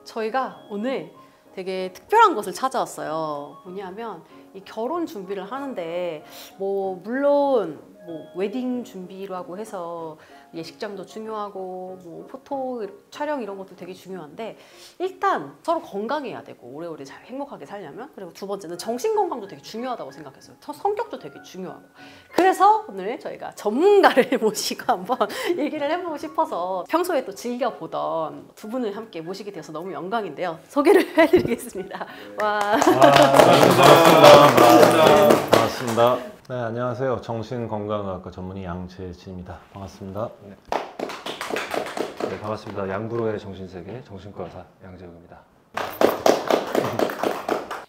저희가 오늘 되게 특별한 곳을 찾아왔어요. 뭐냐면 이 결혼 준비를 하는데 뭐 물론 뭐 웨딩 준비라고 해서 예식장도 중요하고 뭐 포토 촬영 이런 것도 되게 중요한데 일단 서로 건강해야 되고 오래오래 잘 행복하게 살려면, 그리고 두 번째는 정신 건강도 되게 중요하다고 생각했어요. 성격도 되게 중요하고. 그래서 오늘 저희가 전문가를 모시고 한번 얘기를 해보고 싶어서 평소에 또 즐겨보던 두 분을 함께 모시게 되어서 너무 영광인데요. 소개를 해드리겠습니다. 와. 반갑습니다. 네, 안녕하세요. 정신건강의학과 전문의 양재진입니다. 반갑습니다. 네, 반갑습니다. 양부로의 정신세계 정신과 의사 양재욱입니다.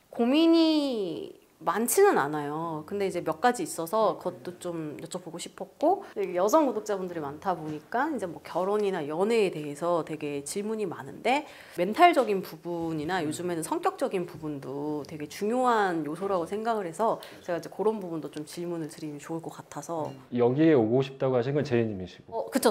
고민이 많지는 않아요. 근데 이제 몇 가지 있어서 그것도 좀 여쭤보고 싶었고, 여성 구독자분들이 많다 보니까 이제 뭐 결혼이나 연애에 대해서 되게 질문이 많은데 멘탈적인 부분이나 요즘에는 성격적인 부분도 되게 중요한 요소라고 생각을 해서 제가 이제 그런 부분도 좀 질문을 드리면 좋을 것 같아서. 여기에 오고 싶다고 하신 건 제이님이시고, 그쵸.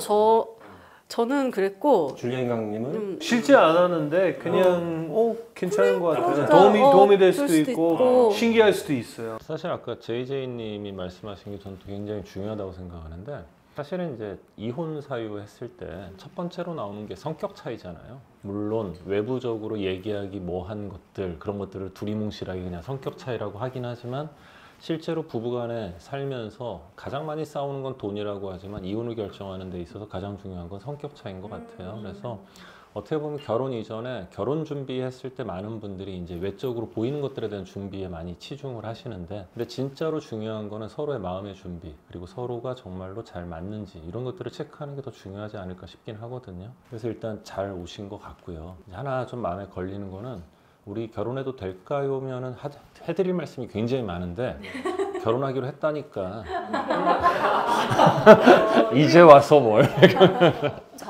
저는 그랬고 줄리엔 강님은 실제 안 하는데 그냥 괜찮은 것 같아요. 그러니까, 도움이 될 수도 수도 있고, 있고. 신기할 수도 있어요. 사실 아까 JJ님이 말씀하신 게 저는 굉장히 중요하다고 생각하는데, 사실은 이제 이혼 사유 했을 때 첫 번째로 나오는 게 성격 차이잖아요. 물론 외부적으로 얘기하기 뭐한 것들, 그런 것들을 두리뭉실하게 그냥 성격 차이라고 하긴 하지만 실제로 부부간에 살면서 가장 많이 싸우는 건 돈이라고 하지만 이혼을 결정하는 데 있어서 가장 중요한 건 성격 차이인 것 같아요. 그래서 어떻게 보면 결혼 이전에 결혼 준비했을 때 많은 분들이 이제 외적으로 보이는 것들에 대한 준비에 많이 치중을 하시는데, 근데 진짜로 중요한 거는 서로의 마음의 준비, 그리고 서로가 정말로 잘 맞는지 이런 것들을 체크하는 게 더 중요하지 않을까 싶긴 하거든요. 그래서 일단 잘 오신 것 같고요. 하나 좀 마음에 걸리는 거는, 우리 결혼해도 될까요면은 해드릴 말씀이 굉장히 많은데 결혼하기로 했다니까 이제 와서 뭘.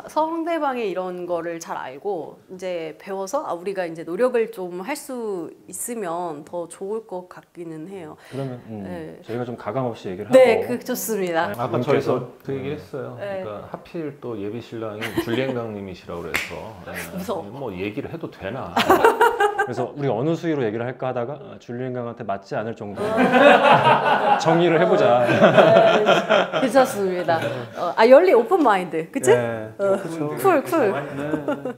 상대방의 이런 거를 잘 알고 이제 배워서 우리가 이제 노력을 좀 할 수 있으면 더 좋을 것 같기는 해요. 그러면 네. 저희가 좀 가감 없이 얘기를 하고. 네, 좋습니다. 아까 저희서 그 얘기를 했어요. 네. 그러니까 하필 또 예비 신랑이 줄리엔 강님이시라고 그래서 무서워. 뭐 얘기를 해도 되나. 그래서 우리 어느 수위로 얘기를 할까 하다가 줄리엔 강한테 맞지 않을 정도로 정리를 해보자. 괜찮습니다. 열리 오픈 마인드, 그치? 네, 그렇죠. 쿨. 네.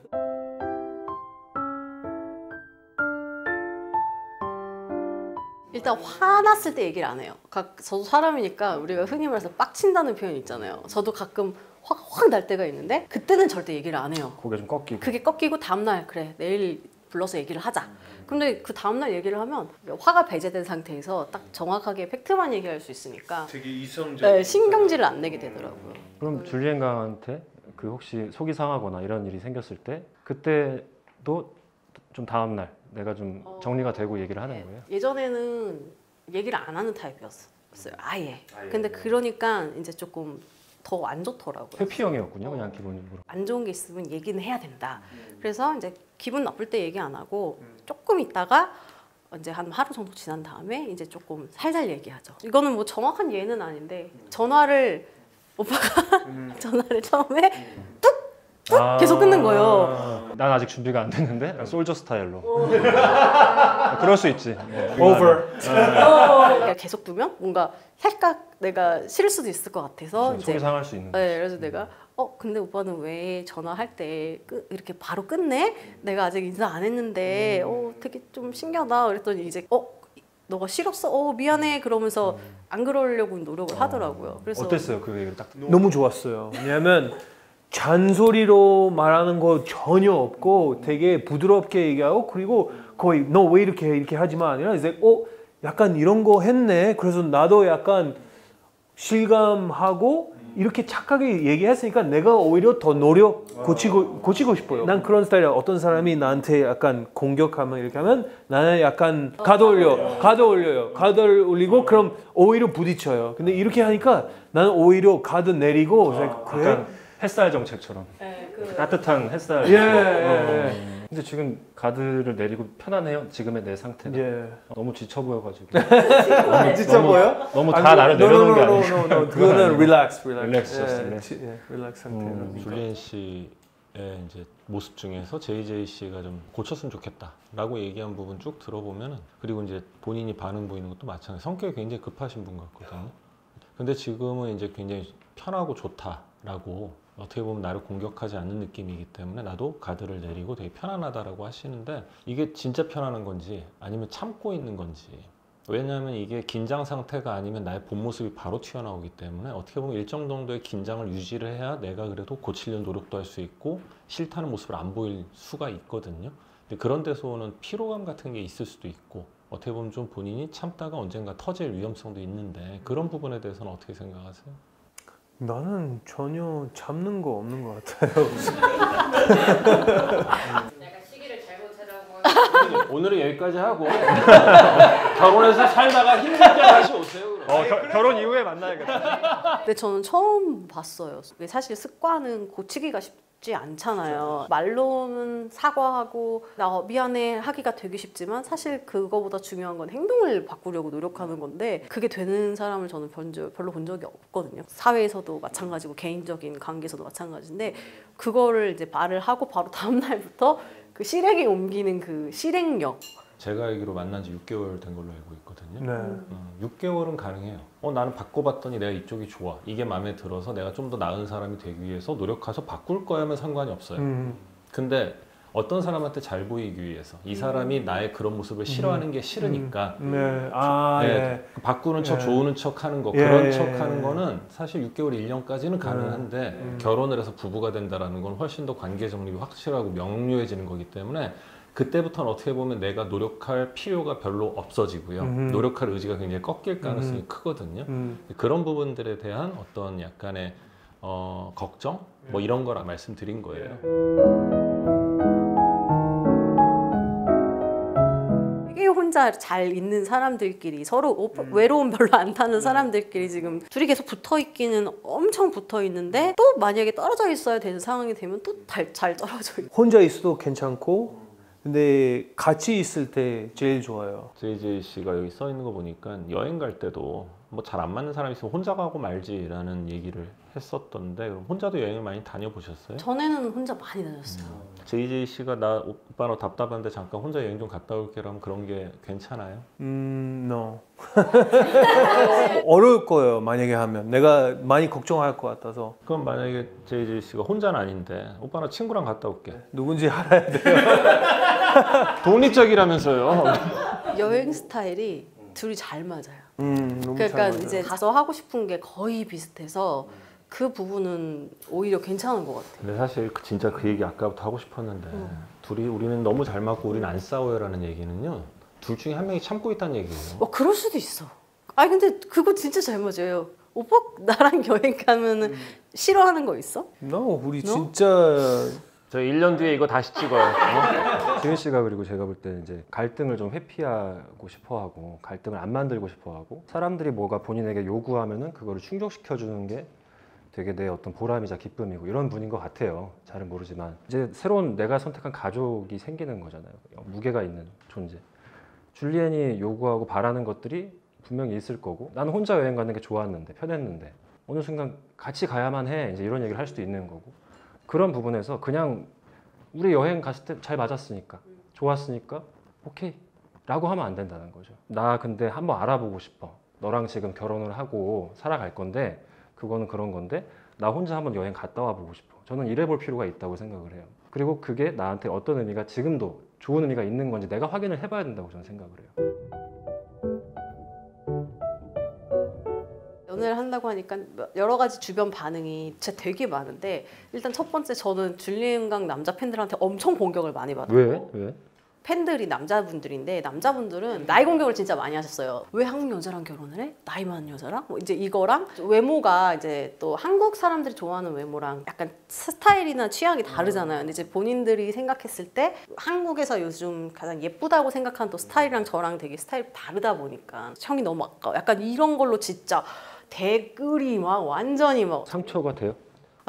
일단 화났을 때 얘기를 안 해요. 저도 사람이니까 우리가 흔히 말해서 빡친다는 표현이 있잖아요. 저도 가끔 확 날 때가 있는데 그때는 절대 얘기를 안 해요. 고개 좀 꺾이고. 그게 꺾이고 다음날 그래 내일 불러서 얘기를 하자. 근데 그 다음날 얘기를 하면 화가 배제된 상태에서 딱 정확하게 팩트만 얘기할 수 있으니까 되게 이성적. 네, 신경질을 안 내게 되더라고요. 그럼 줄리엔 강한테 그 혹시 속이 상하거나 이런 일이 생겼을 때 그때도 좀 다음날 내가 좀 정리가 되고 얘기를 하는 거예요? 예전에는 얘기를 안 하는 타입이었어요. 아예. 근데 그러니까 이제 조금 더 안 좋더라고요. 회피형이었군요, 그냥 기본적으로. 안 좋은 게 있으면 얘기는 해야 된다. 그래서 이제 기분 나쁠 때 얘기 안 하고 조금 있다가 이제 한 하루 정도 지난 다음에 이제 조금 살살 얘기하죠. 이거는 뭐 정확한 예는 아닌데 오빠가 전화를 처음에 뚝 계속 끊는 거예요. 난 아직 준비가 안 됐는데 솔저 스타일로. 그럴 수 있지. over. 그러니까 계속 두면 뭔가 살짝 내가 싫을 수도 있을 것 같아서 이제 속이 상할 수 있는 거지. 네, 그래서 내가 근데 오빠는 왜 전화할 때 이렇게 바로 끝내? 내가 아직 인사 안 했는데 되게 좀 신기하다. 그랬더니 이제 너가 싫었어? 미안해. 그러면서 안 그러려고 노력을 하더라고요. 그래서 어땠어요, 그 얘기를 딱 듣고? 너무 좋았어요. 왜냐하면 잔소리로 말하는 거 전혀 없고 되게 부드럽게 얘기하고, 그리고 거의 너 왜 이렇게 하지만 아니라 이제 약간 이런 거 했네. 그래서 나도 약간 실감하고 이렇게 착하게 얘기했으니까 내가 오히려 더 고치고 싶어요. 난 그런 스타일이야. 어떤 사람이 나한테 약간 공격하면 이렇게 하면 나는 약간 가드 올리고 그럼 오히려 부딪혀요. 근데 이렇게 하니까 나는 오히려 가드 내리고 그래? 약간 햇살 정책처럼. 네, 따뜻한 햇살. 예. 근데 지금 가드를 내리고 편안해요? 지금의 내 상태가? 예. 너무 지쳐 보여가지고. 진짜 뭐요? 너무 다 나를 내려놓은 게 아니고. 그거는 릴렉스. 릴렉스. 릴렉스 상태예요. 줄리엔 씨의 이제 모습 중에서 JJ 씨가 좀 고쳤으면 좋겠다라고 얘기한 부분 쭉 들어보면은, 그리고 이제 본인이 반응 보이는 것도 마찬가지. 성격이 굉장히 급하신 분 같거든요. 근데 지금은 이제 굉장히 편하고 좋다라고, 어떻게 보면 나를 공격하지 않는 느낌이기 때문에 나도 가드를 내리고 되게 편안하다라고 하시는데, 이게 진짜 편안한 건지 아니면 참고 있는 건지. 왜냐하면 이게 긴장 상태가 아니면 나의 본 모습이 바로 튀어나오기 때문에 어떻게 보면 일정 정도의 긴장을 유지를 해야 내가 그래도 고치려는 노력도 할 수 있고 싫다는 모습을 안 보일 수가 있거든요. 근데 그런 데서 오는 피로감 같은 게 있을 수도 있고, 어떻게 보면 좀 본인이 참다가 언젠가 터질 위험성도 있는데, 그런 부분에 대해서는 어떻게 생각하세요? 나는 전혀 잡는 거 없는 것 같아요. 약간 시기를 잘못 찾아온 거. 오늘은 여기까지 하고 결혼해서 살다가 힘들 때 다시 오세요. 그럼. 결혼 이후에 만나야겠다. 근데 저는 처음 봤어요. 사실 습관은 고치기가 쉽지 않잖아요. 말로는 사과하고 나 미안해 하기가 되게 쉽지만 사실 그거보다 중요한 건 행동을 바꾸려고 노력하는 건데, 그게 되는 사람을 저는 별로 본 적이 없거든요. 사회에서도 마찬가지고 개인적인 관계에서도 마찬가지인데, 그거를 이제 말을 하고 바로 다음 날부터 그 실행에 옮기는 그 실행력. 제가 알기로 만난 지 6개월 된 걸로 알고 있거든요. 네. 6개월은 가능해요. 나는 바꿔봤더니 내가 이쪽이 좋아. 이게 마음에 들어서 내가 좀 더 나은 사람이 되기 위해서 노력해서 바꿀 거야 하면 상관이 없어요. 근데 어떤 사람한테 잘 보이기 위해서 이 사람이 나의 그런 모습을 싫어하는 게 싫으니까 네. 바꾸는 척, 네. 좋은 척 하는 거, 예, 그런 예, 척 예. 하는 거는 사실 6개월, 1년까지는 가능한데 결혼을 해서 부부가 된다는 건 훨씬 더 관계 정립이 확실하고 명료해지는 거기 때문에 그때부터는 어떻게 보면 내가 노력할 필요가 별로 없어지고요. 노력할 의지가 굉장히 꺾일 가능성이 크거든요. 그런 부분들에 대한 어떤 약간의 걱정? 뭐 이런 거라 말씀드린 거예요. 되게 혼자 잘 있는 사람들끼리 서로 외로움 별로 안 타는 사람들끼리 지금 둘이 계속 붙어 있기는 엄청 붙어 있는데, 또 만약에 떨어져 있어야 되는 상황이 되면 또 잘 떨어져 있고. 혼자 있어도 괜찮고, 근데 같이 있을 때 제일 좋아요. JJ 씨가 여기 써 있는 거 보니까 여행 갈 때도 뭐 잘 안 맞는 사람이 있으면 혼자 가고 말지라는 얘기를 했었던데, 그럼 혼자도 여행을 많이 다녀보셨어요? 전에는 혼자 많이 다녔어요. JJ 씨가 나 오빠 너 답답한데 잠깐 혼자 여행 좀 갔다 올게라면 그런 게 괜찮아요? No. 어려울 거예요. 만약에 하면 내가 많이 걱정할 것 같아서. 그럼 만약에 JJ 씨가 혼자는 아닌데 오빠 나 친구랑 갔다 올게. 누군지 알아야 돼요. 독립적이라면서요. 여행 스타일이 둘이 잘 맞아요. 너무 그러니까 잘 맞아요. 이제 가서 하고 싶은 게 거의 비슷해서 그 부분은 오히려 괜찮은 것 같아요. 근데 사실 진짜 그 얘기 아까부터 하고 싶었는데, 우리는 너무 잘 맞고 우리는 안 싸워요라는 얘기는요, 둘 중에 한 명이 참고 있다는 얘기예요. 그럴 수도 있어. 아니 근데 그거 진짜 잘 맞아요. 오빠 나랑 여행 가면은 싫어하는 거 있어? No, 우리 No? 진짜 저 1년 뒤에 이거 다시 찍어요. 지은 씨가, 그리고 제가 볼 때 이제 갈등을 좀 회피하고 싶어하고 갈등을 안 만들고 싶어하고, 사람들이 뭐가 본인에게 요구하면은 그거를 충족시켜 주는 게 되게 내 어떤 보람이자 기쁨이고 이런 분인 것 같아요. 잘은 모르지만 이제 새로운 내가 선택한 가족이 생기는 거잖아요. 무게가 있는 존재. 줄리엔이 요구하고 바라는 것들이 분명히 있을 거고, 나는 혼자 여행 가는 게 좋았는데 편했는데 어느 순간 같이 가야만 해, 이제 이런 얘기를 할 수도 있는 거고, 그런 부분에서 그냥 우리 여행 갔을 때 잘 맞았으니까 좋았으니까 오케이 라고 하면 안 된다는 거죠. 나 근데 한번 알아보고 싶어. 너랑 지금 결혼을 하고 살아갈 건데 그거는 그런 건데 나 혼자 한번 여행 갔다 와 보고 싶어. 저는 이래 볼 필요가 있다고 생각을 해요. 그리고 그게 나한테 어떤 의미가 지금도 좋은 의미가 있는 건지 내가 확인을 해봐야 된다고 저는 생각을 해요. 연애를 한다고 하니까 여러 가지 주변 반응이 진짜 되게 많은데, 일단 첫 번째 저는 줄리엔강 남자 팬들한테 엄청 공격을 많이 받았고. 왜? 팬들이 남자분들인데, 남자분들은 나이 공격을 진짜 많이 하셨어요. 왜 한국 여자랑 결혼을 해? 나이 많은 여자랑? 뭐 이제 이거랑 외모가 이제 또 한국 사람들이 좋아하는 외모랑 약간 스타일이나 취향이 다르잖아요. 근데 이제 본인들이 생각했을 때 한국에서 요즘 가장 예쁘다고 생각하는 또 스타일이랑 저랑 되게 스타일이 다르다 보니까 형이 너무 아까워. 약간 이런 걸로 진짜 댓글이 막 완전히 막 상처가 돼요?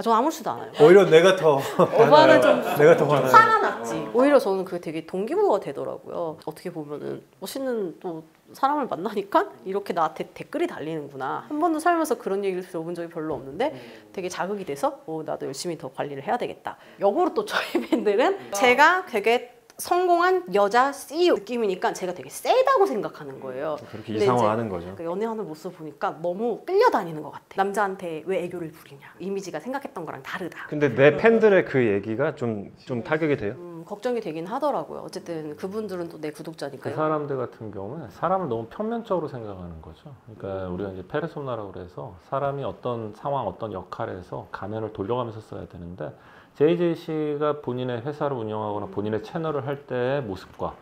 전 아무렇지도 않아요. 오히려 내가 더 오빠는 좀 내가 더 화나요. 살아났지. 오히려 저는 그게 되게 동기부여가 되더라고요. 어떻게 보면은 멋있는 또 사람을 만나니까 이렇게 나한테 댓글이 달리는구나. 한 번도 살면서 그런 얘기를 들어본 적이 별로 없는데 되게 자극이 돼서 나도 열심히 더 관리를 해야 되겠다. 역으로 또 저희 팬들은 제가 되게 성공한 여자 CEO 느낌이니까 제가 되게 세다고 생각하는 거예요. 그렇게 근데 이상화하는 거죠. 이제 연애하는 모습 보니까 너무 끌려다니는 것 같아. 남자한테 왜 애교를 부리냐. 이미지가 생각했던 거랑 다르다. 근데 내 팬들의 그 얘기가 좀 타격이 돼요. 걱정이 되긴 하더라고요. 어쨌든 그분들은 또 내 그 구독자니까요. 사람들 같은 경우는 사람을 너무 편면적으로 생각하는 거죠. 그러니까 우리가 이제 페르소나라고 그래서 사람이 어떤 상황, 어떤 역할에서 가면을 돌려가면서 써야 되는데 JJ 씨가 본인의 회사를 운영하거나 본인의 채널을 할 때의 모습과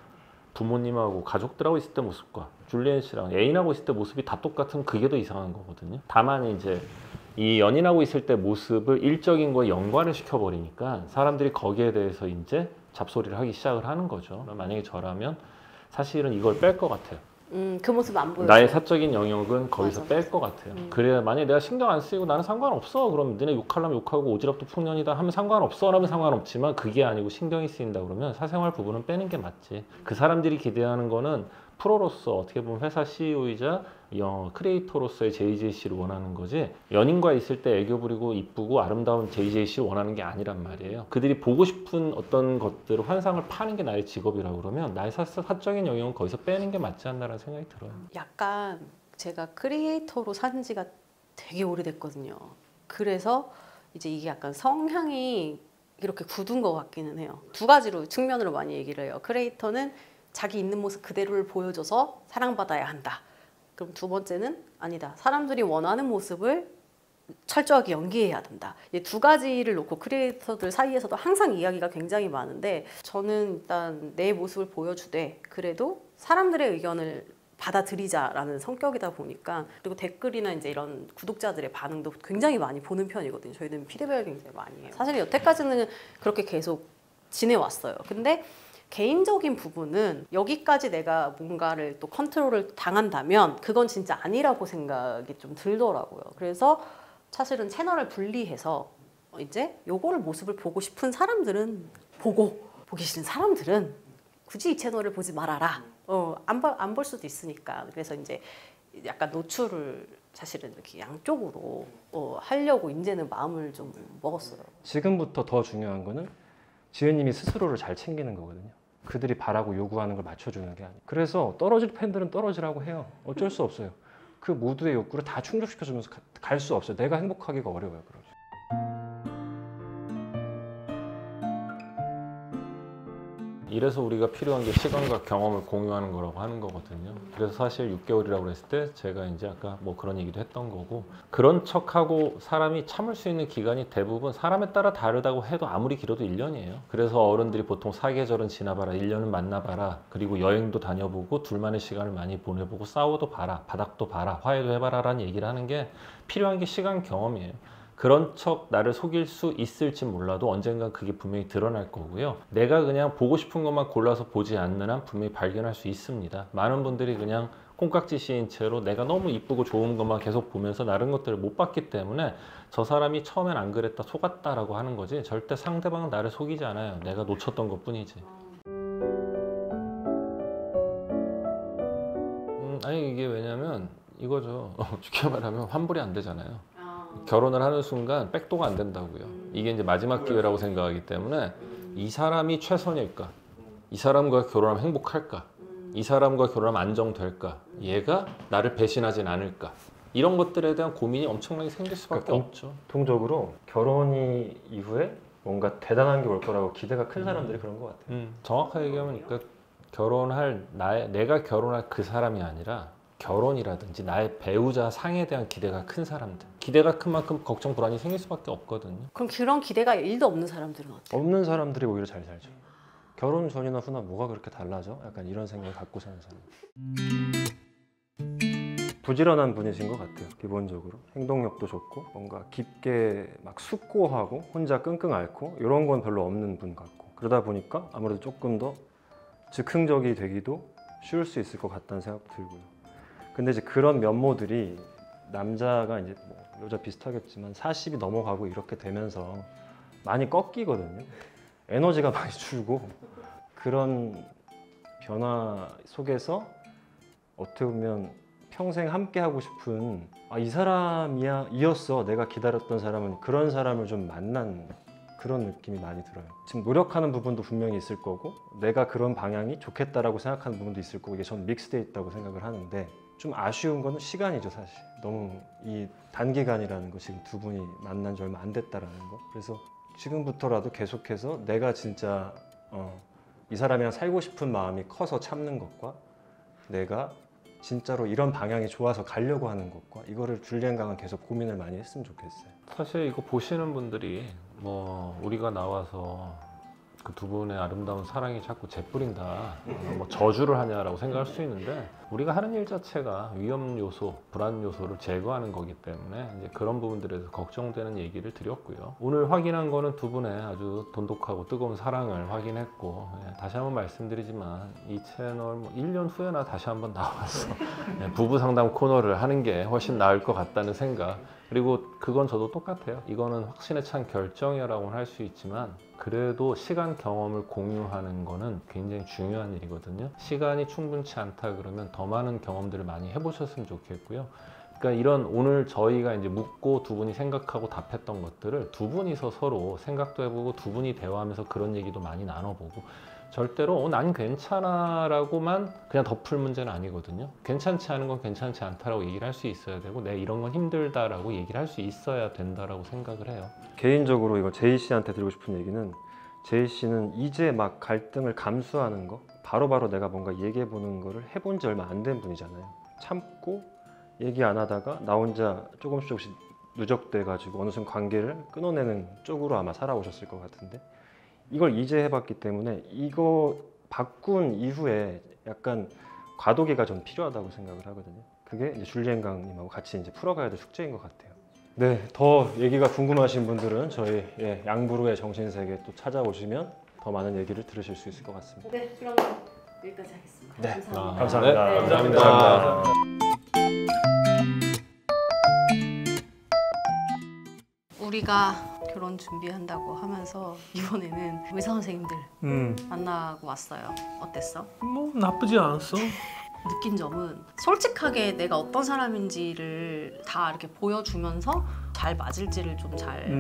부모님하고 가족들하고 있을 때 모습과 줄리엔 씨랑 애인하고 있을 때 모습이 다 똑같은 그게 더 이상한 거거든요. 다만 이제 이 연인하고 있을 때 모습을 일적인 거에 연관을 시켜버리니까 사람들이 거기에 대해서 이제 잡소리를 하기 시작을 하는 거죠. 만약에 저라면 사실은 이걸 뺄 것 같아요. 그 모습 안 보여요. 나의 사적인 영역은 거기서 맞아. 뺄 것 같아요. 그래야 만약에 내가 신경 안 쓰이고 나는 상관없어. 그럼 너네 욕하려면 욕하고 오지랖도 풍년이다 하면 상관없어. 라면 상관없지만 그게 아니고 신경이 쓰인다 그러면 사생활 부분은 빼는 게 맞지. 그 사람들이 기대하는 거는 프로로서 어떻게 보면 회사 CEO이자 크리에이터로서의 JJC를 원하는 거지 연인과 있을 때 애교 부리고 이쁘고 아름다운 JJC를 원하는 게 아니란 말이에요. 그들이 보고 싶은 어떤 것들을 환상을 파는 게 나의 직업이라고 그러면 나의 사적인 영역은 거기서 빼는 게 맞지 않나라는 생각이 들어요. 약간 제가 크리에이터로 산 지가 되게 오래됐거든요. 그래서 이제 이게 약간 성향이 이렇게 굳은 것 같기는 해요. 두 가지로 측면으로 많이 얘기를 해요. 크리에이터는 자기 있는 모습 그대로를 보여줘서 사랑받아야 한다. 그럼 두 번째는 아니다. 사람들이 원하는 모습을 철저하게 연기해야 된다. 이 두 가지를 놓고 크리에이터들 사이에서도 항상 이야기가 굉장히 많은데 저는 일단 내 모습을 보여주되 그래도 사람들의 의견을 받아들이자라는 성격이다 보니까 그리고 댓글이나 이제 이런 구독자들의 반응도 굉장히 많이 보는 편이거든요. 저희는 피드백을 굉장히 많이 해요. 사실 여태까지는 그렇게 계속 지내왔어요. 근데 개인적인 부분은 여기까지 내가 뭔가를 또 컨트롤을 당한다면 그건 진짜 아니라고 생각이 좀 들더라고요. 그래서 사실은 채널을 분리해서 이제 요거를 모습을 보고 싶은 사람들은 보고 보기 싫은 사람들은 굳이 이 채널을 보지 말아라. 안 볼 수도 있으니까. 그래서 이제 약간 노출을 사실은 이렇게 양쪽으로 하려고 이제는 마음을 좀 먹었어요. 지금부터 더 중요한 거는 지은님이 스스로를 잘 챙기는 거거든요. 그들이 바라고 요구하는 걸 맞춰주는 게 아니에요. 그래서 떨어질 팬들은 떨어지라고 해요. 어쩔 수 없어요. 그 모두의 욕구를 다 충족시켜주면서 갈 수 없어요. 내가 행복하기가 어려워요. 그러죠. 이래서 우리가 필요한 게 시간과 경험을 공유하는 거라고 하는 거거든요. 그래서 사실 6개월이라고 그랬을 때 제가 이제 아까 뭐 그런 얘기도 했던 거고 그런 척하고 사람이 참을 수 있는 기간이 대부분 사람에 따라 다르다고 해도 아무리 길어도 1년이에요. 그래서 어른들이 보통 사계절은 지나봐라, 1년은 만나봐라, 그리고 여행도 다녀보고 둘만의 시간을 많이 보내보고 싸워도 봐라, 바닥도 봐라, 화해도 해봐라 라는 얘기를 하는 게 필요한 게 시간 경험이에요. 그런 척 나를 속일 수 있을지 몰라도 언젠간 그게 분명히 드러날 거고요. 내가 그냥 보고 싶은 것만 골라서 보지 않는 한 분명히 발견할 수 있습니다. 많은 분들이 그냥 콩깍지 씌인 채로 내가 너무 이쁘고 좋은 것만 계속 보면서 다른 것들을 못 봤기 때문에 저 사람이 처음엔 안 그랬다 속았다라고 하는 거지 절대 상대방은 나를 속이지 않아요. 내가 놓쳤던 것 뿐이지. 아니 이게 왜냐면 이거죠. 쉽게 말하면 환불이 안 되잖아요. 결혼을 하는 순간 백도가 안 된다고요. 이게 이제 마지막 기회라고 생각하기 때문에 이 사람이 최선일까? 이 사람과 결혼하면 행복할까? 이 사람과 결혼하면 안정될까? 얘가 나를 배신하진 않을까? 이런 것들에 대한 고민이 엄청나게 생길 수밖에 없죠. 통적으로 결혼 이후에 뭔가 대단한 게 올 거라고 기대가 큰 사람들이 그런 것 같아요. 정확하게 얘기하면 그러니까 내가 결혼할 그 사람이 아니라 결혼이라든지 나의 배우자 상에 대한 기대가 큰 사람들, 기대가 큰 만큼 걱정 불안이 생길 수밖에 없거든요. 그럼 그런 기대가 1도 없는 사람들은 어때요? 없는 사람들이 오히려 잘 살죠. 결혼 전이나 후나 뭐가 그렇게 달라져? 약간 이런 생각을 갖고 사는 사람. 부지런한 분이신 것 같아요. 기본적으로 행동력도 좋고 뭔가 깊게 막 숙고하고 혼자 끙끙 앓고 이런 건 별로 없는 분 같고 그러다 보니까 아무래도 조금 더 즉흥적이 되기도 쉬울 수 있을 것 같다는 생각도 들고요. 근데 이제 그런 면모들이 남자가 이제 뭐 여자 비슷하겠지만 40이 넘어가고 이렇게 되면서 많이 꺾이거든요. 에너지가 많이 줄고 그런 변화 속에서 어떻게 보면 평생 함께 하고 싶은 이 사람이었어 내가 기다렸던 사람은 그런 사람을 좀 만난 그런 느낌이 많이 들어요. 지금 노력하는 부분도 분명히 있을 거고 내가 그런 방향이 좋겠다라고 생각하는 부분도 있을 거고 이게 전 믹스되어 있다고 생각을 하는데 좀 아쉬운 거는 시간이죠 사실. 너무 이 단기간이라는 거 지금 두 분이 만난 지 얼마 안 됐다라는 거. 그래서 지금부터라도 계속해서 내가 진짜 이 사람이랑 살고 싶은 마음이 커서 참는 것과 내가 진짜로 이런 방향이 좋아서 가려고 하는 것과 이거를 줄리엔강은 계속 고민을 많이 했으면 좋겠어요. 사실 이거 보시는 분들이 뭐 우리가 나와서 그 두 분의 아름다운 사랑이 자꾸 재뿌린다, 뭐 저주를 하냐라고 생각할 수 있는데 우리가 하는 일 자체가 위험 요소, 불안 요소를 제거하는 거기 때문에 이제 그런 부분들에 대해서 걱정되는 얘기를 드렸고요. 오늘 확인한 거는 두 분의 아주 돈독하고 뜨거운 사랑을 확인했고 다시 한번 말씀드리지만 이 채널 뭐 1년 후에나 다시 한번 나와서 부부 상담 코너를 하는 게 훨씬 나을 것 같다는 생각. 그리고 그건 저도 똑같아요. 이거는 확신에 찬 결정이라고는 할 수 있지만 그래도 시간 경험을 공유하는 거는 굉장히 중요한 일이거든요. 시간이 충분치 않다 그러면 더 많은 경험들을 많이 해보셨으면 좋겠고요. 그러니까 이런 오늘 저희가 이제 묻고 두 분이 생각하고 답했던 것들을 두 분이서 서로 생각도 해보고 두 분이 대화하면서 그런 얘기도 많이 나눠보고 절대로 난 괜찮아 라고만 그냥 덮을 문제는 아니거든요. 괜찮지 않은 건 괜찮지 않다라고 얘기를 할 수 있어야 되고 내 이런 건 힘들다라고 얘기를 할 수 있어야 된다라고 생각을 해요. 개인적으로 이거 제이 씨한테 드리고 싶은 얘기는 제이 씨는 이제 막 갈등을 감수하는 거 바로바로 내가 뭔가 얘기해 보는 거를 해본 지 얼마 안 된 분이잖아요. 참고 얘기 안 하다가 나 혼자 조금씩 누적돼 가지고 어느 순간 관계를 끊어내는 쪽으로 아마 살아오셨을 것 같은데 이걸 이제 해봤기 때문에 이거 바꾼 이후에 약간 과도기가 좀 필요하다고 생각을 하거든요. 그게 이제 줄리엔강님하고 같이 이제 풀어가야 될 숙제인 것 같아요. 네, 더 얘기가 궁금하신 분들은 저희 양부르의 정신세계 또 찾아오시면 더 많은 얘기를 들으실 수 있을 것 같습니다. 네, 그럼 여기까지 하겠습니다. 네, 감사합니다. 감사합니다. 네, 감사합니다. 우리가 결혼 준비한다고 하면서 이번에는 의사 선생님들 만나고 왔어요. 어땠어? 뭐 나쁘지 않았어. 느낀 점은 솔직하게 내가 어떤 사람인지를 다 이렇게 보여주면서 잘 맞을지를 좀 잘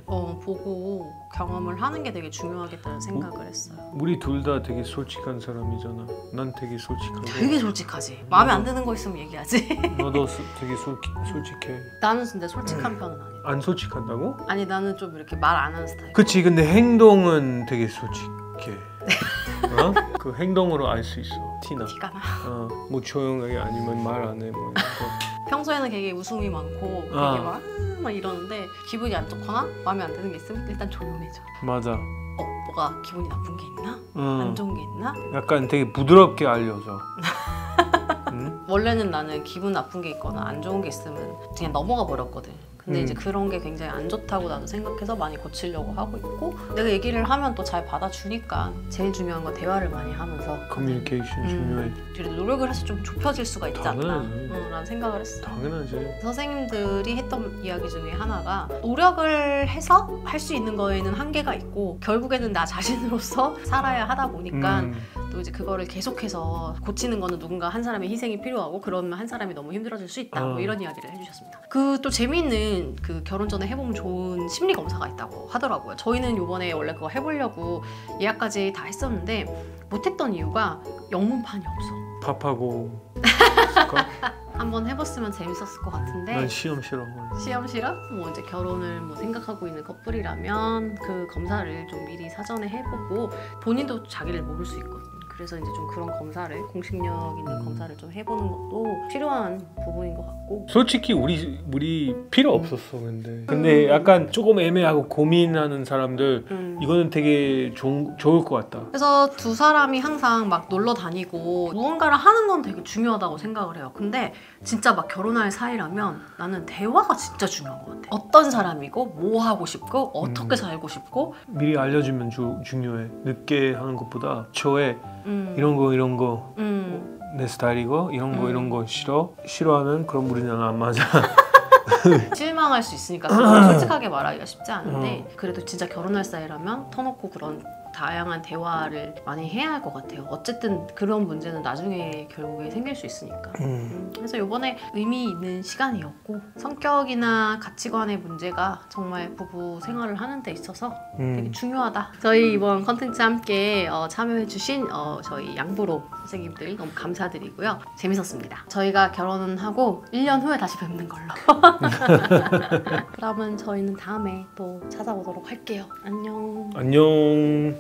보고 경험을 하는 게 되게 중요하겠다는 생각을 했어요. 우리 둘 다 되게 솔직한 사람이잖아. 난 되게 솔직하고. 되게 솔직하지. 마음에 안 드는 거 있으면 얘기하지. 너도 되게 솔직해. 나는 근데 솔직한 편은 아니야. 안 솔직한다고? 아니 나는 좀 이렇게 말 안 하는 스타일. 그치. 근데 행동은 되게 솔직해. 어? 그 행동으로 알 수 있어. 티나. 티가 나. 뭐 조용하게 아니면 말 안 해. 뭐 이런 거. 평소에는 되게 웃음이 많고 되게 막 이러는데 기분이 안 좋거나 마음에 안 드는 게 있으면 일단 조용해져. 맞아. 뭐가 기분이 나쁜 게 있나? 안 좋은 게 있나? 약간 되게 부드럽게 알려줘. 원래는 나는 기분 나쁜 게 있거나 안 좋은 게 있으면 그냥 넘어가 버렸거든. 근데 이제 그런 게 굉장히 안 좋다고 나도 생각해서 많이 고치려고 하고 있고 내가 얘기를 하면 또 잘 받아주니까 제일 중요한 건 대화를 많이 하면서 커뮤니케이션 중요해. 그래도 노력을 해서 좀 좁혀질 수가 있지 않나 당연하지. 라는 생각을 했어. 당연하지. 선생님들이 했던 이야기 중에 하나가 노력을 해서 할 수 있는 거에는 한계가 있고 결국에는 나 자신으로서 살아야 하다 보니까 또 이제 그거를 계속해서 고치는 거는 누군가 한 사람의 희생이 필요하고 그러면 한 사람이 너무 힘들어질 수 있다 뭐 이런 이야기를 해주셨습니다. 그 또 재미있는 그 결혼 전에 해보면 좋은 심리 검사가 있다고 하더라고요. 저희는 요번에 원래 그거 해보려고 예약까지 다 했었는데 못했던 이유가 영문판이 없어. 밥하고 한번 해봤으면 재밌었을 것 같은데 난 시험 싫어. 시험 싫어? 뭐 이제 결혼을 뭐 생각하고 있는 커플이라면 그 검사를 좀 미리 사전에 해보고 본인도 자기를 모를 수 있거든. 그래서 이제 좀 그런 검사를 공식력 있는 검사를 좀 해보는 것도 필요한 부분인 것 같고. 솔직히 우리 필요 없었어. 근데 약간 조금 애매하고 고민하는 사람들 이거는 되게 좋을 것 같다. 그래서 두 사람이 항상 막 놀러 다니고 무언가를 하는 건 되게 중요하다고 생각을 해요. 근데 진짜 막 결혼할 사이라면 나는 대화가 진짜 중요한 것 같아. 어떤 사람이고 뭐 하고 싶고 어떻게 살고 싶고 미리 알려주면 중요해. 늦게 하는 것보다 초에 이런 거 내 스타일이고 이런 거 싫어하는 그런 분이랑 안 맞아. 실망할 수 있으니까 그걸 솔직하게 말하기가 쉽지 않은데 그래도 진짜 결혼할 사이라면 터놓고 그런 다양한 대화를 많이 해야 할 것 같아요. 어쨌든 그런 문제는 나중에 결국에 생길 수 있으니까. 그래서 이번에 의미 있는 시간이었고 성격이나 가치관의 문제가 정말 부부 생활을 하는 데 있어서 되게 중요하다. 저희 이번 컨텐츠 함께 참여해주신 저희 양보로 선생님들 너무 감사드리고요. 재밌었습니다. 저희가 결혼은 하고 1년 후에 다시 뵙는 걸로. 그러면 저희는 다음에 또 찾아오도록 할게요. 안녕. 안녕.